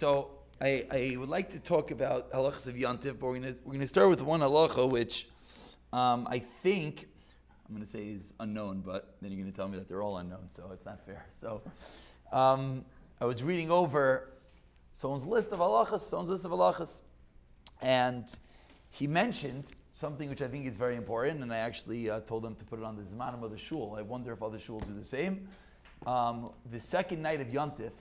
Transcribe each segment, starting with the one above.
so I would like to talk about halachas of Yom Tov, but we're going to start with one halacha which I think I'm going to say is unknown, but then you're going to tell me that they're all unknown, so it's not fair. So I was reading over someone's list of halachas, and he mentioned something which I think is very important, and I actually told them to put it on the zmanim of the shul. I wonder if other shuls do the same. The second night of Yom Tov,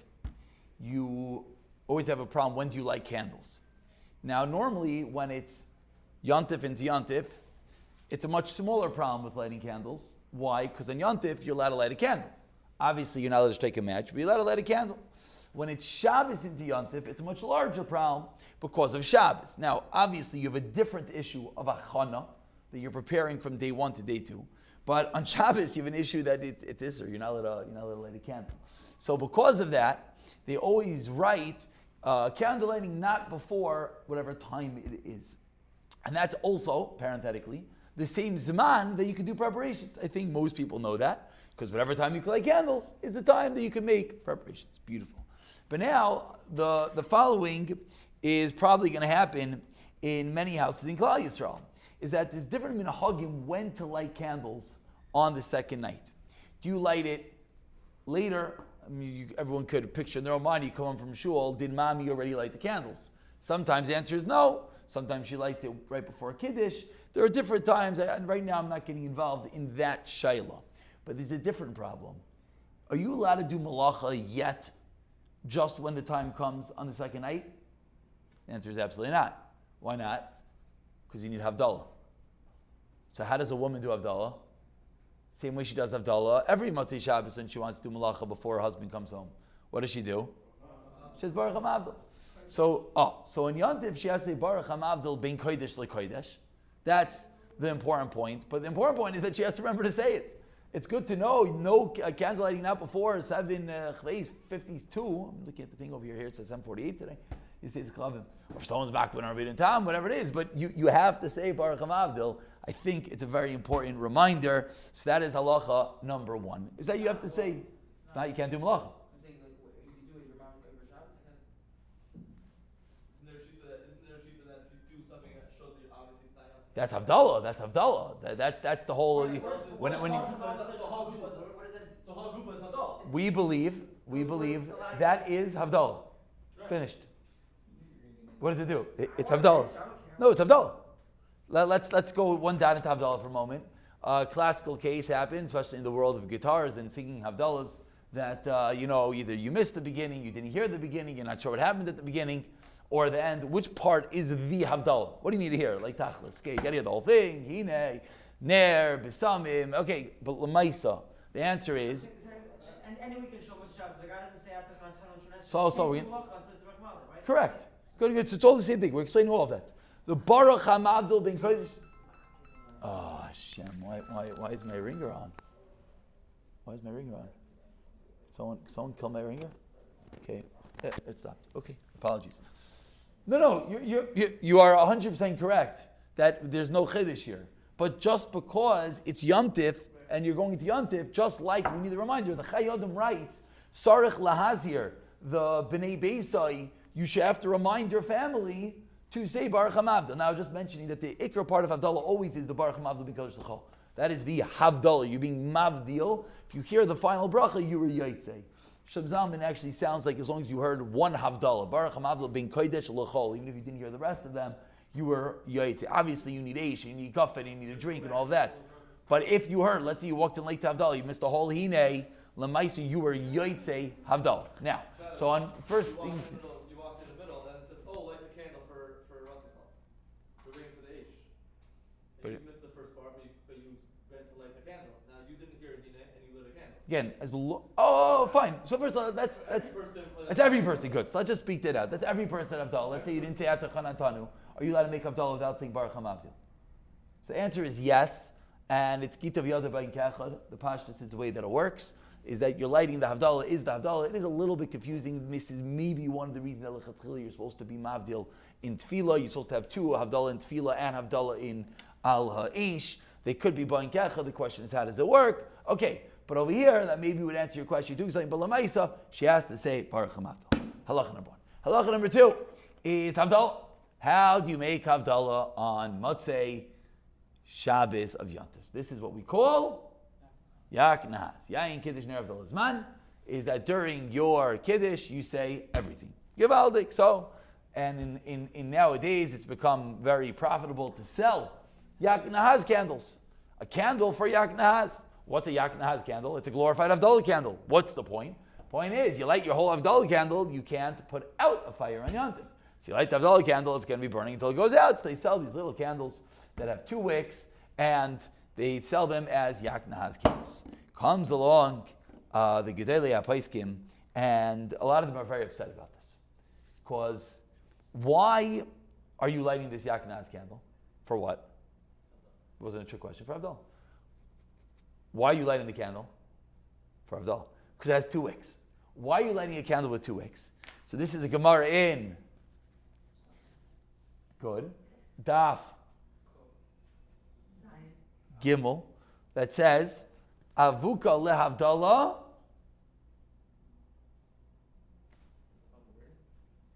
you always have a problem. When do you light candles? Now, normally when it's Yom Tov into Yom Tov, it's a much smaller problem with lighting candles. Why? Because on Yom Tov, you're allowed to light a candle. Obviously, you're not allowed to strike a match, but you're allowed to light a candle. When it's Shabbos into Yom Tov, it's a much larger problem because of Shabbos. Now, obviously, you have a different issue of achana that you're preparing from day 1 to day 2. But on Shabbos, you have an issue that it's Isser. You're not allowed to light a candle. So because of that, they always write candle lighting not before whatever time it is. And that's also, parenthetically, the same zman that you can do preparations. I think most people know that, because whatever time you can light candles is the time that you can make preparations. Beautiful. But now, the following is probably going to happen in many houses in Klal Yisrael, is that there's different minhagim when to light candles on the second night. Do you light it later? I mean, everyone could picture in their own mind, you come home from shul, did mommy already light the candles? Sometimes the answer is no. Sometimes she lights it right before Kiddush. There are different times, and right now I'm not getting involved in that shayla. But there's a different problem. Are you allowed to do malacha yet, just when the time comes on the second night? The answer is absolutely not. Why not? Because you need Havdalah. So how does a woman do Havdalah? Same way she does Havdalah every Motzei Shabbos when she wants to do malacha before her husband comes home. What does she do? She says Baruch HaMavdil. So in Yom Tov she has to say Baruch HaMavdil ben kodesh lekodesh. That's the important point. But the important point is that she has to remember to say it. It's good to know. No candle lighting not before 7:52. I'm looking at the thing over here. It says 7:48 today. You say it's klavim. Or if someone's back when Rabbi in town, whatever it is. But you have to say Baruch HaMavdil. I think it's a very important reminder. So that is halacha number 1. Is that you have to say? If not, you can't do malacha. I'm saying, like, if you do it, you're bound over Shabbos. Isn't there a sheet that if you do something that shows that obviously it's not Yom Tov? That's Havdalah. That's the whole. When you. So how gufa is Havdalah? We believe that is Havdalah. Finished. What does it do? It's Havdalah. No, it's Havdalah. Let's go one down into Havdalah for a moment. Classical case happens, especially in the world of guitars and singing Havdalahs, that either you missed the beginning, you didn't hear the beginning, you're not sure what happened at the beginning, or the end. Which part is the Havdalah? What do you need to hear? Like Tachlis. Okay, you got to hear the whole thing. Hine, Ner, Besamim. Okay, but Lamaisa. The answer is. And we can show Moshe Shabbos. The guy doesn't say Atachan So we. Correct. Good. So it's all the same thing. We're explaining all of that. The Baruch HaMavdil ben Kodesh. Oh Hashem, why is my ringer on? Why is my ringer on? Someone kill my ringer? Okay, it stopped. Okay, apologies. No, you are 100% correct that there's no chiddush here. But just because it's Yom Tov and you're going to Yom Tov, just like we need a reminder, the Chai Adam writes, Sarich Lahazir, the Bnei Beisai, you should have to remind your family to say Baruch HaMavdil. Now, just mentioning that the ikra part of Havdalah always is the Baruch HaMavdil because L'chol. That is the Havdalah. You're being Mavdil. If you hear the final bracha, you were Yaitse. Shem Zalman actually sounds like as long as you heard one Havdalah, Baruch HaMavdil being Kodesh L'chol, even if you didn't hear the rest of them, you were Yaitse. Obviously, you need Eish, you need Kafet, you need a drink, and all that. But if you heard, let's say you walked in late to Havdalah, you missed the whole Hine, L'maisu, you were Yaitse Havdalah. Now, so on first things. You missed the first part, but you went to light the candle. Now you didn't hear it, and you lit a candle. Again, fine. So first, that's every person. Good. So let's just speak that out. That's every person Havdalah. Let's say you didn't say Atachan Antanu. Are you allowed to make Havdalah without saying Baruch HaMavdil? So the answer is yes, and it's Gitav Yada Bain Kachad. The Pashtus is the way that it works. Is that you're lighting the Havdalah is the Havdalah. It is a little bit confusing. This is maybe one of the reasons that L'chatchila you're supposed to be Mavdil in Tefillah. You're supposed to have two, Havdalah in Tefillah and Havdalah in Al Ha'ish. They could be Bain Kachad. The question is, how does it work? Okay, but over here, that maybe would answer your question. You're doing something, but Lamaisa, she has to say Baruch HaMavdil. Halacha number 1. Halacha number 2 is Havdalah. How do you make Havdalah on Motzei Shabbos of Yom Tov? This is what we call Yak Nahas. Yayin Kiddush Ner Havdalah Zman is that during your Kiddush you say everything. Givaldik. So, and in nowadays it's become very profitable to sell Yak Nahas candles. A candle for Yak Nahas. What's a Yak Nahas candle? It's a glorified Havdalah candle. What's the point? Point is, you light your whole Havdalah candle, you can't put out a fire on Yom Tov. So you light the Havdalah candle, it's going to be burning until it goes out. So they sell these little candles that have 2 wicks, and they sell them as Yak Nahas candles. Comes along the Gedolei HaPoskim, and a lot of them are very upset about this. Because why are you lighting this Yak Nahas candle? For what? It wasn't a trick question. For Havdalah. Why are you lighting the candle? For Havdalah. Because it has 2 wicks. Why are you lighting a candle with 2 wicks? So this is a Gemara in Daf Gimel that says Avuka lehavdalah.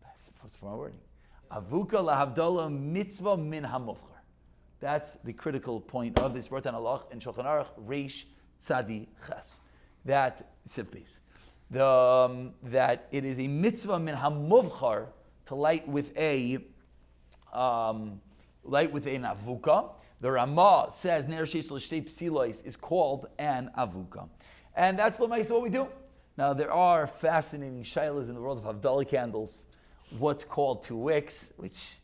That's supposed to be my wording. Avuka lehavdalah mitzvah min hamofchar. That's the critical point of this. Brought down Allah in Shulchan Aruch Reish Tzadi Ches. That sifbis. That it is a mitzvah min hamofchar to light with a avuka. The Ramah says Ner Sheish L'Shtei Psilois is called an avuka, and that's l'maisa what we do. Now there are fascinating shaylas in the world of Havdalah candles. What's called 2 wicks, which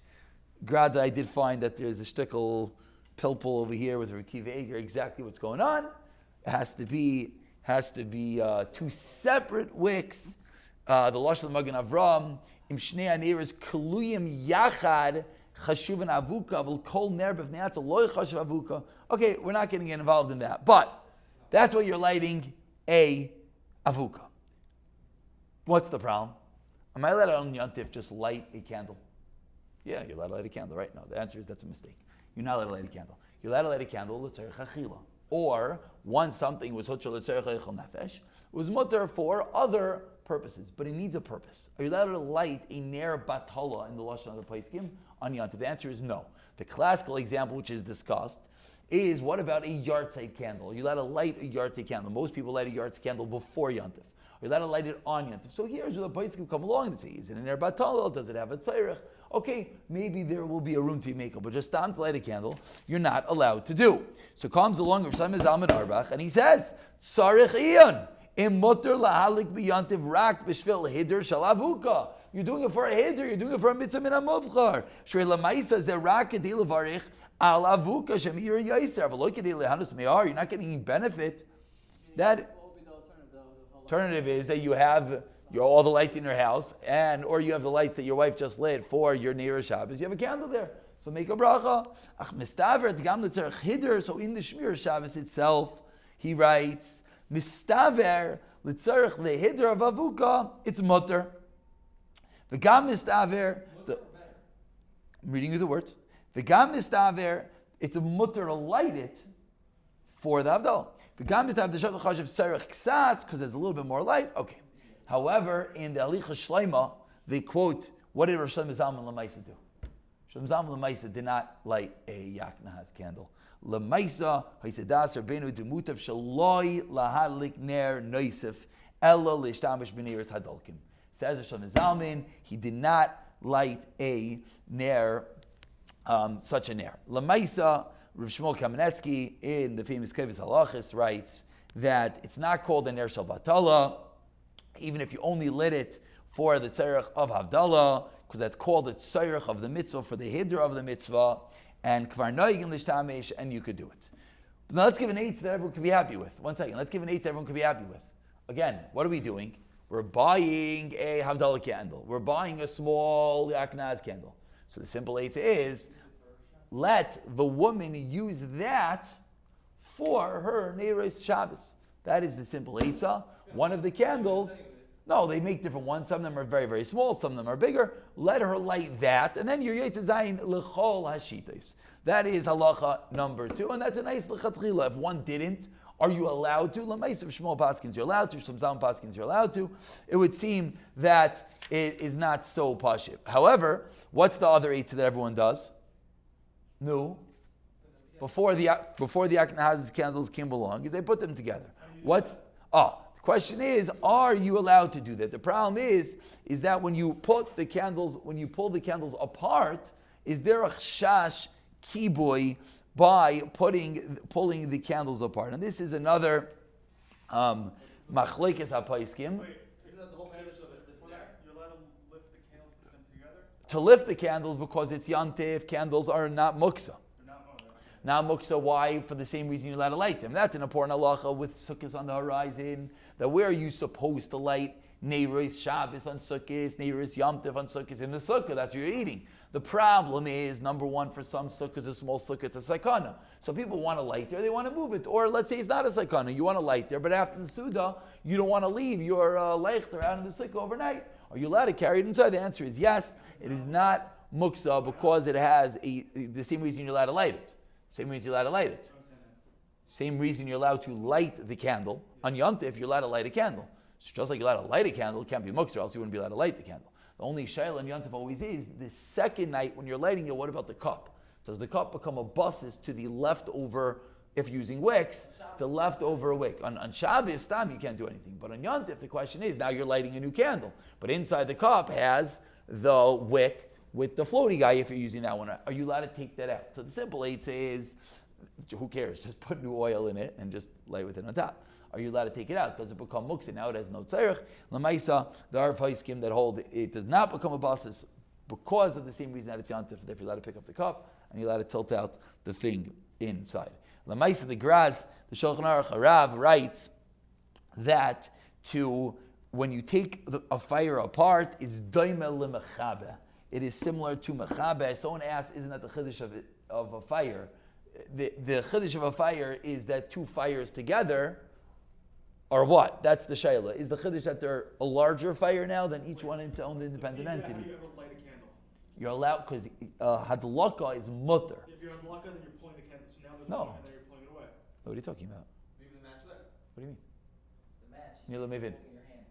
Grada I did find that there's a shtickle pilpul over here with Rekiva Eger. Exactly what's going on? It has to be 2 separate wicks. The Lashon of Magen Avram im Shnei Aneres Kaluyim Yachad. Chashuv and avuka will kol ner b'vnei loy chashuv avuka. Okay, we're not getting involved in that, but that's what you're lighting a avuka. What's the problem? Am I allowed on Yom Tov just light a candle? Yeah, you're allowed to light a candle, right? No, the answer is that's a mistake. You're not allowed to light a candle. You're allowed to light a candle l'tzarech achila, or once something was hutchel l'tzarech echel nefesh, it was mutter for other purposes, but it needs a purpose. Are you allowed to light a ner batala in the lashon of the poskim on Yom Tov? The answer is no. The classical example, which is discussed, is what about a yahrzeit candle? Are you allowed to light a yahrzeit candle? Most people light a yahrzeit candle before Yom Tov. Are you allowed to light it on Yom Tov? So here's where the poskim come along and say, is it a ner batala? Does it have a tzarech? Okay, maybe there will be a room to make it, but just time to light a candle, you're not allowed to do. So comes along Rav Shlomo Zalman Auerbach, and he says, tzarech iyon. Immuter lahalik biyantiv rak b'shvil hider shalavuka. You're doing it for a hider. You're doing it for a mitzvah min hamuvchar. Shrei lamaisa zerak kedei levarich al avuka shemir yaser. V'lo kedei lehanus me'ar. You're not getting any benefit. That What would be the alternative is that you have all the lights in your house, or you have the lights that your wife just lit for your Neir Shabbos. You have a candle there, so make a bracha. Ach mistaver gam letzarech hider. So in the Shmir Shabbos itself, he writes. Mistaver l'tzarech lehider of avuka, it's mutter. V'gam mistaver. I'm reading you the words. V'gam mistaver, it's a mutter to light it for the Havdalah. V'gam mistaver d'shat l'chashav tzarech ksas, because there's a little bit more light. Okay. However, in the Alicha Shleima, they quote, what did Rosh Shlomo Zalman Lamaisa do? Rosh Shlomo Zalman Lamaisa did not light a Yak Nahas candle. Lamaisa, Haisedas Rabbeinu Demutav Shaloi Lahadlik Ner Noisef Ella Lishtamish B'Neiros Hadolkim. Says Rosh Shlomo Zalman, he did not light a ner, such a ner. Lamaisa, Rav Shmuel Kamenetsky in the famous Kevis Halachis writes that it's not called a ner shel batala, even if you only lit it for the tzarech of Havdalah, because that's called the tzarech of the mitzvah, for the hidr of the mitzvah, and kvar noigim lishtamish, and you could do it. But now let's give an eitz that everyone can be happy with. 1 second. Let's give an eitz that everyone can be happy with. Again, what are we doing? We're buying a Havdalah candle. We're buying a small Yak Nahas candle. So the simple eitz is, let the woman use that for her Neiros Shabbos. That is the simple eitzah. One of the candles, no, they make different ones. Some of them are very, very small. Some of them are bigger. Let her light that, and then your Yitzah Zayin l'chol hashitais. That is halacha number 2, and that's a nice lechatchila. If one didn't Are you allowed to? L'maisa of Shmuel Paskins, you're allowed to. Some Zalman Paskins, you're allowed to. It would seem that it is not so pashib. However, what's the other eitzah that everyone does? No. Before the Ashkenazis candles came along, is they put them together. The question is, are you allowed to do that? The problem is that when you pull the candles apart, is there a chashash kiboy by pulling the candles apart? And this is another machlekes hapaiskim. Wait, isn't that the whole finish of it? You're allowed to lift the candles, put them together? To lift the candles because it's Yom Tov, candles are not muksa. Now muksa, why? For the same reason you're allowed to light them. That's an important halacha with sukkahs on the horizon. That where are you supposed to light Neiros Shabbos on sukkahs, Neiros Yom Tov on sukkahs? In the sukkah, that's what you're eating. The problem is, number one, for some sukkahs, a small sukkah, it's a sakana. So people want to light there, they want to move it. Or let's say it's not a sakana, you want to light there, but after the Suda, you don't want to leave your leichter out in the sukkah overnight. Are you allowed to carry it inside? The answer is yes. It is not muksa because it has the same reason you're allowed to light it. Same reason you're allowed to light it. Same reason you're allowed to light the candle. On Yom Tov, you're allowed to light a candle. So just like you're allowed to light a candle, it can't be muksa, or else you wouldn't be allowed to light the candle. The only shayla on Yom Tov always is, the second night when you're lighting it, what about the cup? Does the cup become a basis to the leftover, if using wicks, the leftover wick? On Shabbos, you can't do anything. But on Yom Tov, the question is, now you're lighting a new candle. But inside the cup has the wick with the floaty guy, if you're using that one. Are you allowed to take that out? So the simple eitzah is, who cares? Just put new oil in it and just light with it on top. Are you allowed to take it out? Does it become muksa? Now it has no tzarech. L'maisa, there are paiskim that hold it does not become a basis because of the same reason that it's Yom Tov. Therefore, you're allowed to pick up the cup and you're allowed to tilt out the thing inside. L'maisa, the Graz, the Shulchan Aruch Harav writes that when you take a fire apart, is doimel l'mechabe. It is similar to mechabe. Someone asked, isn't that the chiddush of a fire? The chiddush of a fire is that two fires together are what? That's the shayla. Is the chiddush that they're a larger fire now than each one its own independent entity? How do you ever light a candle? You're allowed, because hadlaka is mutter. If you're hadlaka, then you're pulling the candle. So now there's No. one, and then you're pulling it away. What are you talking about? Leave the match there. What do you mean? The match. Nila Mevin.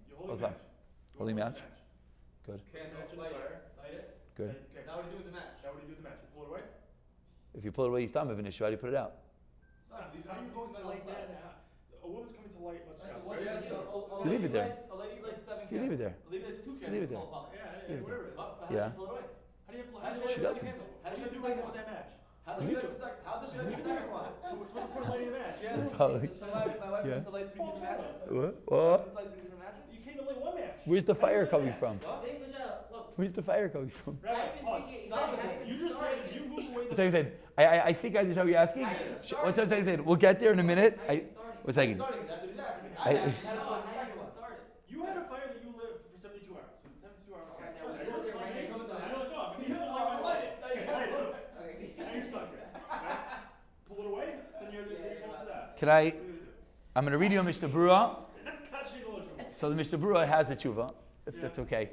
You're holding What's the that? match. Holding You're match? Good. Candle, Match in the light fire. it. Light it. Good. Okay. Now what do you do with the match? Now what do you do with the match? You pull it away? If you pull it away, you stop having an issue. How do you put it out? Stop. How are you going to light that? A woman's coming to light. Let's That's go. what you do. You leave it there. A lady lights 7 candles. You leave it there. A lady lights 2 candles. Leave it there. Yeah, whatever it is. How Yeah. does she pull it away? How do you pull How it does away? She light doesn't. the candle? How do you do the second with one? that match? How does she light the second? How does she light the second one? So what's the point of lighting a match? Yes. Probably. So my wife Yeah. used to light 3 different matches. What? Used to light 3 different matches. You can't even light one match. Where's the fire coming from? What? Say, look, Where's the fire coming from? Rabbi, I've been pause. taking it. Stop I've it. been You just said if you move away the So you said, I think I understand what you're asking. What's up? I said, we'll get there in a minute. One second. Starting, that's what he's asking. I- I asked you how to light the second one. You had a fire that you lit for 72 hours. So it's 72 hours. Okay, Okay. now Now you were there right now, you're you like, started. no, but you haven't light Light it. Okay, light it. Okay. Now you're stuck here. Right? Pull it away, then you're default to that. Can I? What are you gonna do? I'm going to read you a Mishnah Brura. That's kaching a little. So the Mishnah Brura has a tshuva, if Yeah. that's okay.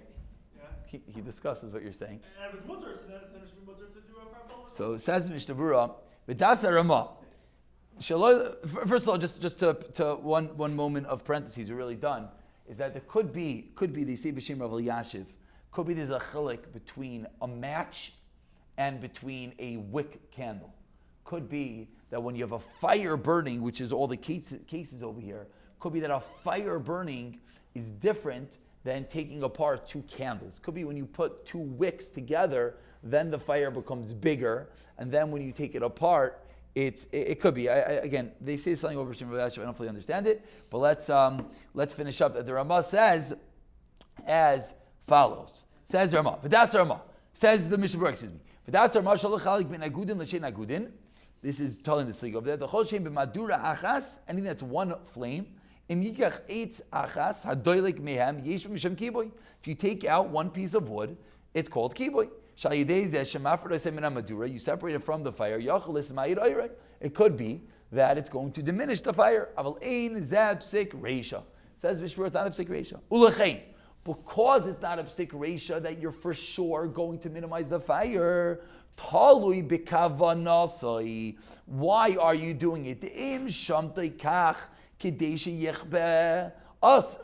Yeah. He discusses what you're saying. And if it's mutter, so then it's should be mutter to do a Havdalah. So it says Mishnah Brura, V'dasa Ramah. First of all, just to one moment of parentheses, we're really done, is that there could be the say b'shem Rav Elyashiv, could be there's a chilik between a match and between a wick candle. Could be that when you have a fire burning, which is all the cases over here, could be that a fire burning is different than taking apart 2 candles. Could be when you put 2 wicks together, then the fire becomes bigger, and then when you take it apart, it could be. Again, they say something over Shem Rav Yashiv, I don't fully understand it, but let's finish up. The Ramah says as follows. Says Ramah, V'das Ramah. Says the Mishnah Berurah, excuse me. V'das Ramah shalach chalik ben agudin l'shein agudin. This is telling the slig over there. The chol shem b'madura achas, anything that's one flame. Im yikach eitz achas hadoilik mehem yesh b'mishem kiboy. If you take out one piece of wood, it's called kiboy. Shal yidei zeh shemafar d'aseh min hamadura. You separate it from the fire. Yachol isma'ir oyrek. It could be that it's going to diminish the fire. Aval ein zeh psik reisha. Says Mishmur, it's not a psik reisha. Ulechein. because it's not a psik reisha that you're for sure going to minimize the fire. Talui b'kavanasai. Why are you doing it? Im shamtei kach kedei sheyichbe aser.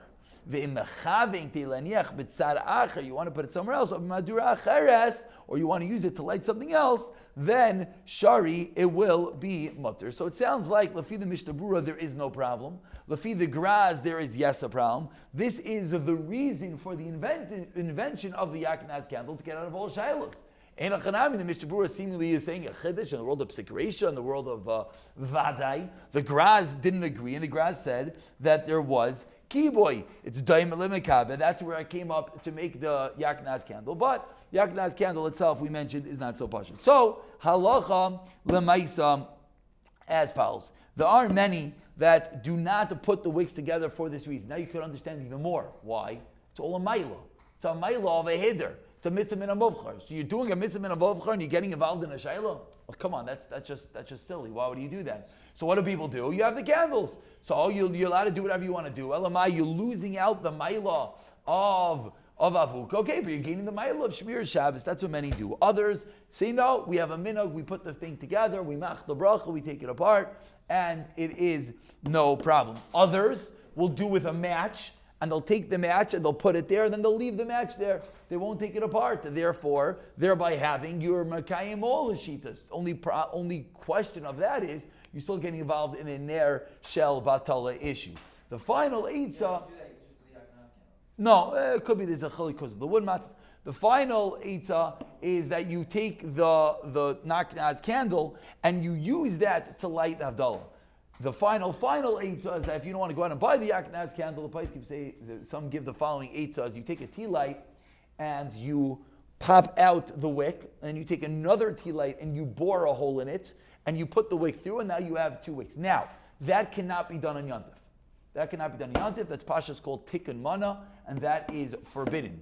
Ve'im mechaving teilaniach b'tzar acher. You want to put it somewhere else, or madura acheres, or you want to use it to light something else. Then shari, it will be mutter. So it sounds like lefi the Mishnah Berurah there is no problem. Lefi the Graz there is yes a problem. This is the reason for the invention of the Yakinaz candle to get out of all shilos. Ein Achanami, the Mishnah Berurah seemingly is saying a chiddush in the world of psikresha, in the world of vadai. The Graz didn't agree, and the Graz said that there was kiboy. It's daim limikabe. That's where I came up to make the Yakinaz candle. But the Yakinaz candle itself, we mentioned, is not so pashut. So halacha lemaisa as follows. There are many that do not put the wicks together for this reason. Now you could understand even more. Why? It's all a maila. It's a maila of a hider. It's a mitzvah min a-movchar. So you're doing a mitzvah min a-movchar and you're getting involved in a shayla? Oh, come on, that's just silly. Why would you do that? So what do people do? You have the candles. So you're allowed to do whatever you want to do. Elamai, you're losing out the maila of avuk. Okay, but you're gaining the maila of Shmir Shabbos. That's what many do. Others say, no, we have a minhag, we put the thing together, we mach the bracha, we take it apart, and it is no problem. Others will do with a match, and they'll take the match and they'll put it there, and then they'll leave the match there. They won't take it apart. Therefore, thereby having your makayim all the shitas. Only question of that is you're still getting involved in a ner shel batala issue. The final eitzah. No, it could be there's a chiluk because of the wood matzah. The final eitzah is that you take the naknaz candle and you use that to light the Havdalah. The final eitzah is that if you don't want to go out and buy the Yakinaz candle, the place keeps saying, some give the following eitzahs. You take a tea light and you pop out the wick, and you take another tea light and you bore a hole in it, and you put the wick through, and now you have two wicks. Now, that cannot be done on Yom Tov. That cannot be done on Yom Tov. That's Pasha's called tikkun mana, and that is forbidden.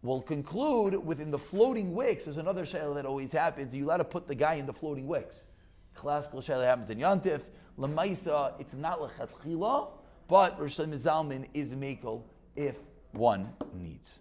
We'll conclude within the floating wicks. There's another shayla that always happens. You're allowed to put the guy in the floating wicks. Classical shayla happens in Yom Tov. Lemaisa, it's not lechatchila, but Rosh Hashanah Zalman is mekel if one needs.